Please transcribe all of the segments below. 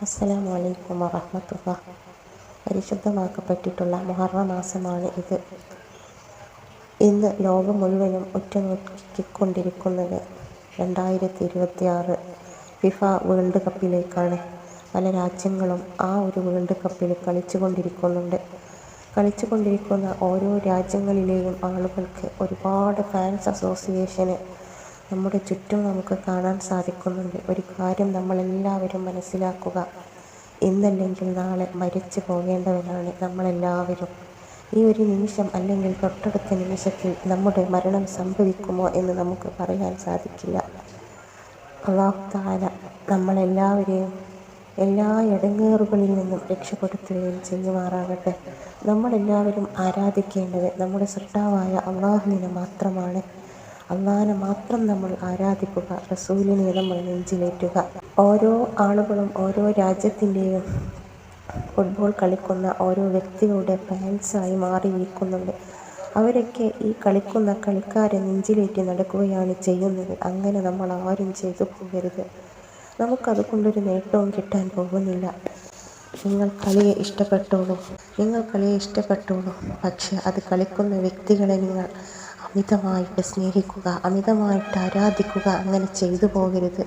അസ്സലാമു അലൈക്കും വറഹ്മത്തുള്ളാഹി. പരിശുദ്ധമാക്കപ്പെട്ടിട്ടുള്ള മുഹറം മാസമാണ് ഇത്. ഇന്ന് ലോകം മുഴുവനും ഉറ്റുനോക്കിക്കൊണ്ടിരിക്കുന്നത് 2026 ഫിഫ വേൾഡ് കപ്പിലേക്കാണ്. പല രാജ്യങ്ങളും ആ ഒരു വേൾഡ് കപ്പിൽ കളിച്ചുകൊണ്ടിരിക്കുന്ന ഓരോ രാജ്യങ്ങളിലെയും ആളുകൾക്ക് ഒരുപാട് ഫാൻസ് അസോസിയേഷന് നമ്മുടെ ചുറ്റും നമുക്ക് കാണാൻ സാധിക്കുന്നുണ്ട്. ഒരു കാര്യം നമ്മളെല്ലാവരും മനസ്സിലാക്കുക, ഇന്നല്ലെങ്കിൽ നാളെ മരിച്ചു പോകേണ്ടവരാണ് നമ്മളെല്ലാവരും. ഈ ഒരു നിമിഷം അല്ലെങ്കിൽ തൊട്ടടുത്ത നിമിഷത്തിൽ നമ്മുടെ മരണം സംഭവിക്കുമോ എന്ന് നമുക്ക് പറയാൻ സാധിക്കില്ല. അല്ലാഹു തആല നമ്മളെല്ലാവരെയും എല്ലാ ഇടങ്ങേറുകളിൽ നിന്നും രക്ഷപ്പെടുത്തുകയും ചെയ്യുമാറാകട്ടെ. നമ്മളെല്ലാവരും ആരാധിക്കേണ്ടത് നമ്മുടെ സൃഷ്ടാവായ അല്ലാഹുവിനെ മാത്രമാണ്. അല്ലാഹനെ മാത്രം നമ്മൾ ആരാധിക്കുക, റസൂലിനെ നമ്മൾ നെഞ്ചിലേറ്റുക. ഓരോ ആളുകളും ഓരോ രാജ്യത്തിൻ്റെയും ഫുട്ബോൾ കളിക്കുന്ന ഓരോ വ്യക്തികളുടെ ഫാൻസായി മാറിയിരിക്കുന്നുണ്ട്. അവരൊക്കെ ഈ കളിക്കുന്ന കളിക്കാരെ നെഞ്ചിലേറ്റി നടക്കുകയാണ് ചെയ്യുന്നത്. അങ്ങനെ നമ്മൾ ആരും ചെയ്തു പോകരുത്. നമുക്കതുകൊണ്ടൊരു നേട്ടവും കിട്ടാൻ പോകുന്നില്ല. നിങ്ങൾ കളിയെ ഇഷ്ടപ്പെട്ടോളൂ. പക്ഷെ അത് കളിക്കുന്ന വ്യക്തികളെ നിങ്ങൾ അമിതമായിട്ട് സ്നേഹിക്കുക, അമിതമായിട്ട് ആരാധിക്കുക. അങ്ങനെ ചെയ്തു പോകരുത്.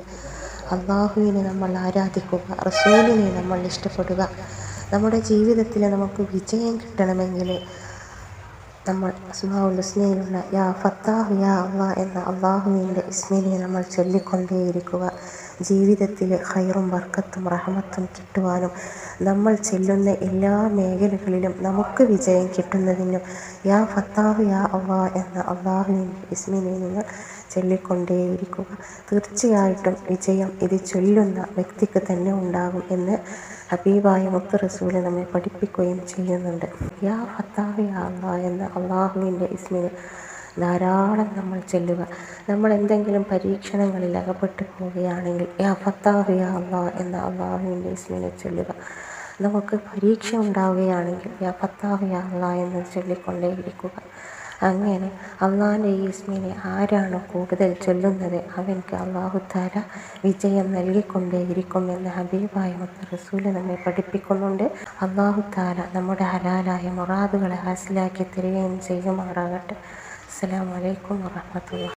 അല്ലാഹുവിനെ നമ്മൾ ആരാധിക്കുക, റസൂലിനെ നമ്മൾ ഇഷ്ടപ്പെടുക. നമ്മുടെ ജീവിതത്തിൽ നമുക്ക് വിജയം കിട്ടണമെങ്കിൽ നമ്മൾ അസ്മാഉൽ ഹുസ്നയിലുള്ള യാ ഫത്താഹ് യാ അല്ലാഹ് എന്ന അല്ലാഹുവിൻ്റെ ഇസ്മിനെ നമ്മൾ ചൊല്ലിക്കൊണ്ടേയിരിക്കുക. ജീവിതത്തിൽ ഖൈറും ബർക്കത്തും റഹ്മത്തും കിട്ടുവാനും നമ്മൾ ചെല്ലുന്ന എല്ലാ മേഖലകളിലും നമുക്ക് വിജയം കിട്ടുന്നതിനും യാ ഫത്താഹ് യാ അല്ലാഹ് എന്ന അല്ലാഹുവിൻ്റെ ഇസ്മിനെ നിങ്ങൾ ചൊല്ലിക്കൊണ്ടേയിരിക്കുക. തീർച്ചയായിട്ടും വിജയം ഇത് ചൊല്ലുന്ന വ്യക്തിക്ക് തന്നെ ഉണ്ടാകും എന്ന് ഹബീബായ മുത്ത് റസൂൽ നമ്മെ പഠിപ്പിക്കുകയും ചെയ്യുന്നുണ്ട്. യാ ഫത്താഹ് യാ അല്ലാഹ് എന്ന അല്ലാഹുവിൻ്റെ ഇസ്മിനെ ധാരാളം നമ്മൾ ചൊല്ലുക. നമ്മൾ എന്തെങ്കിലും പരീക്ഷണങ്ങളിൽ അകപ്പെട്ടു പോവുകയാണെങ്കിൽ യാ ഫത്താഹ് യാ അല്ലാഹ് എന്ന അല്ലാഹുവിൻ്റെ ഇസ്മിനെ ചൊല്ലുക. നമുക്ക് പരീക്ഷ ഉണ്ടാവുകയാണെങ്കിൽ യാ ഫത്താഹ് യാ അല്ലാഹ് എന്ന് ചൊല്ലിക്കൊണ്ടേയിരിക്കുക. അങ്ങനെ അല്ലാഹുവിൻ്റെ ഈ ഇസ്മിനെ ആരാണോ കൂടുതൽ ചൊല്ലുന്നത് അവൻക്ക് അല്ലാഹു തആല വിജയം നൽകിക്കൊണ്ടേയിരിക്കും എന്ന് ഹബീബായ മുത്ത് റസൂൽ നമ്മെ പഠിപ്പിക്കുന്നുണ്ട്. അല്ലാഹു തആല നമ്മുടെ ഹലാലായ മുറാദുകളെ ഹാസിലാക്കി തരികയും ചെയ്യുമാറാകട്ടെ. അസ്സലാമു അലൈക്കും വറഹ്മത്തുള്ളാഹി.